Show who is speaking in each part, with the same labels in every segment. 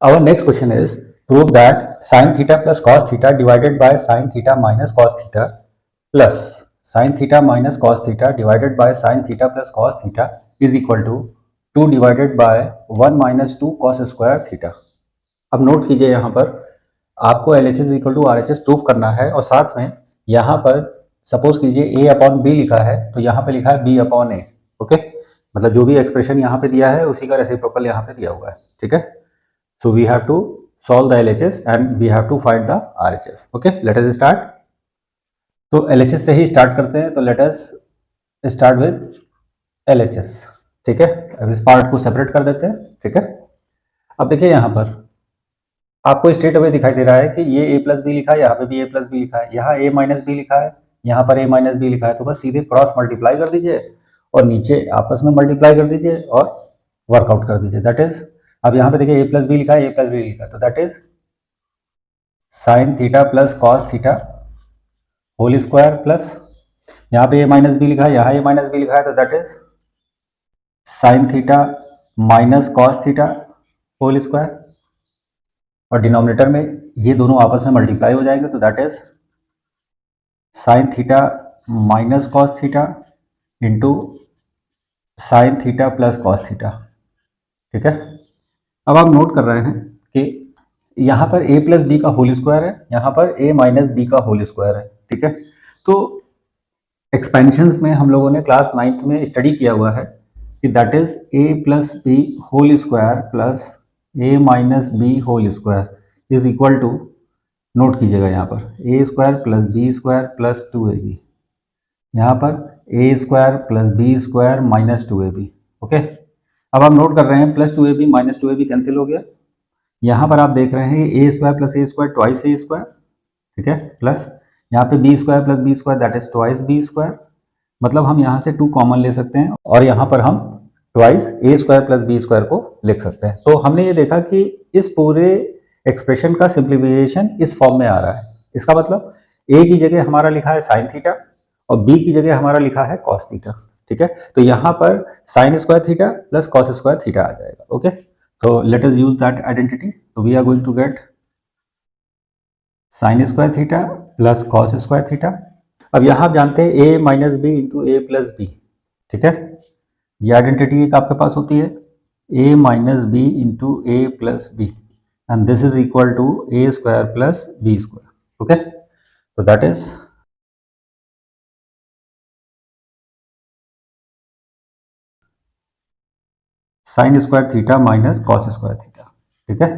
Speaker 1: Our next question is, prove that sin theta plus cos theta divided by sin theta minus cos theta plus sin theta minus cos theta divided by sin theta plus cos theta is equal to 2 divided by 1 minus 2 cos square theta। अब note कीजिए, यहाँ पर आपको LHS equal to RHS proof करना है और साथ में यहाँ पर सपोज कीजिए a अपॉन b लिखा है तो यहाँ पे लिखा है b अपॉन a। ओके, मतलब जो भी एक्सप्रेशन यहाँ पे दिया है उसी का रेसिप्रोकल यहाँ पे दिया हुआ है। ठीक है, so we have to solve the LHS and we have to find the RHS. Okay, let us start. तो LHS से ही स्टार्ट करते हैं, तो let us start with LHS। ठीक है, अब इस पार्ट को सेपरेट कर देते हैं। ठीक है, अब देखिए यहाँ पर आपको स्ट्रेट अवे दिखाई दे रहा है कि ये a प्लस बी लिखा है, यहाँ पे भी a प्लस बी लिखा है, यहाँ a माइनस बी लिखा है, यहाँ पर a माइनस बी लिखा है। तो बस सीधे क्रॉस मल्टीप्लाई कर दीजिए और नीचे आपस में मल्टीप्लाई कर दीजिए और वर्कआउट कर दीजिए। दैट इज, अब यहाँ पे देखिए a प्लस बी लिखा है, a प्लस बी लिखा है, तो that is sine theta plus cos theta whole square plus यहाँ पे a माइनस बी लिखा है, यहाँ a माइनस बी लिखा है, तो that is sine theta minus cos theta whole square और डिनोमिनेटर में ये दोनों आपस में मल्टीप्लाई हो जाएंगे, तो that is sine theta minus cos theta into sine theta plus cos theta. ठीक है, अब आप नोट कर रहे हैं कि यहाँ पर a प्लस बी का होल स्क्वायर है, यहाँ पर a माइनस बी का होल स्क्वायर है। ठीक है, तो एक्सपेंशंस में हम लोगों ने क्लास 9th में स्टडी किया हुआ है कि that is a plus B whole square plus a minus B whole square is equal to, note कीजिएगा यहाँ पर a square plus B square plus 2ab, यहाँ पर a square plus B square minus 2ab। Okay, अब आप note कर रहे हैं plus 2ab minus 2ab cancel हो गया। यहाँ पर आप देख रहे हैं a square plus a square twice a square. ठीक है, प्लस यहाँ पे b square plus b square that is twice b square, मतलब हम यहाँ से 2 कॉमन ले सकते हैं और यहाँ पर हम twice a square plus b square को लिख सकते हैं। तो हमने ये देखा कि इस पूरे एक्सप्रेशन का सिंप्लीफिकेशन इस फॉर्म में आ रहा है। इसका मतलब a की जगह हमारा लिखा है साइन थीटा और b की जगह हमारा लिखा है कॉस थीटा। ठीक है, तो यहाँ पर sine square theta plus cos square theta आ जाएगा। ओके, तो let us use that identity. तो we are going to get sine square theta plus cos square theta. अब यहाँ आप जानते हैं a minus b into a plus b. ठीक है, ये आइडेंटिटी एक आपके पास होती है a minus b into a plus b and this is equal to a square plus B square. Okay, तो that is sine square theta minus cos square theta. ठीक है,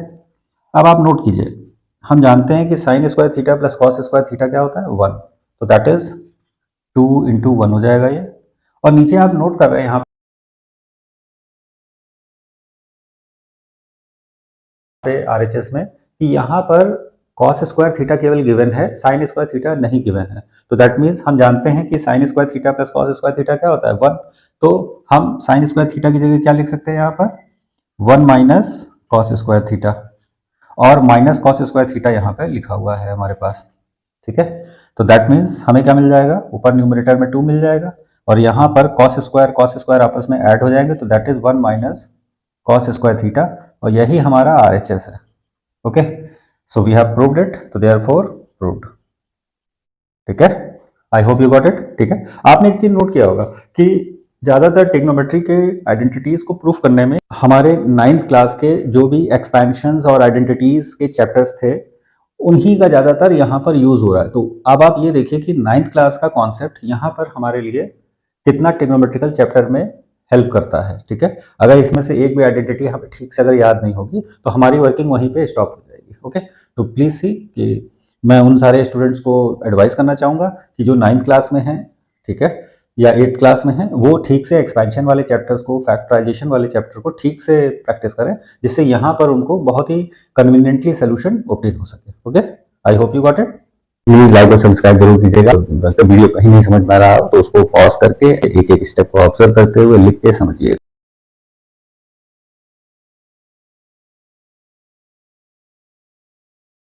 Speaker 1: अब आप नोट कीजिए, हम जानते हैं कि sign square theta plus cos square theta क्या होता है 1, तो दैट इज 2 इंटू 1 हो जाएगा ये। और नीचे आप नोट कर रहे हैं यहाँ पे RHS में कि यहाँ पर कॉस स्क्वायर थीटा केवल गिवन है, साइन स्क्वायर थीटा नहीं गिवन है। तो दैट मीन्स हम जानते हैं कि sign square theta plus cos square theta क्या होता है 1, तो हम साइन स्क्वायर थीटा की जगह क्या लिख सकते हैं यहाँ पर 1 माइनस कॉस स्क्वायर थीटा और माइनस कॉस स्क्वायर थीटा यहाँ पे लिखा हुआ है हमारे पास। ठीक है, तो दैट मीन्स हमें क्या मिल जाएगा, ऊपर न्यूमरेटर में 2 मिल जाएगा और यहाँ पर कॉस स्क्वायर आपस में ऐड हो जाएंगे, तो that is 1 minus cos square theta और यही हमारा RHS है। Okay, so we have proved it, तो देयरफॉर प्रूव्ड। ठीक है, I hope you got it. ठीक है, आपने एक चीज नोट किया होगा कि ज्यादातर ट्रिग्नोमेट्री के आइडेंटिटीज को प्रूफ करने में हमारे 9th क्लास के जो भी एक्सपेंशंस और आइडेंटिटीज के चैप्टर्स थे उन्हीं का ज्यादातर यहाँ पर यूज हो रहा है। तो अब आप ये देखिए कि 9th क्लास का कॉन्सेप्ट यहाँ पर हमारे लिए कितना ट्रिग्नोमेट्रिकल चैप्टर में हेल्प करता है। ठीक है, अगर इसमें से एक भी आइडेंटिटी हमें ठीक से अगर याद नहीं होगी तो हमारी वर्किंग वहीं पे स्टॉप हो जाएगी। ओके, तो प्लीज सी कि मैं उन सारे स्टूडेंट्स को एडवाइस करना चाहूंगा कि जो 9th क्लास में हैं, ठीक है, या 8th क्लास में हैं, वो ठीक से एक्सपेंशन वाले चैप्टर्स को, फैक्टराइजेशन वाले चैप्टर को ठीक से प्रैक्टिस करें, जिससे यहाँ पर उनको बहुत ही कन्वीनियंटली सोल्यूशन ऑब्टेन हो सके। Okay, I hope you got it.
Speaker 2: Please like और सब्सक्राइब जरूर कीजिएगा। वीडियो कहीं नहीं समझ में आ रहा हो तो उसको पॉज करके एक एक स्टेप को ऑब्जर्व करते हुए लिख के समझिए।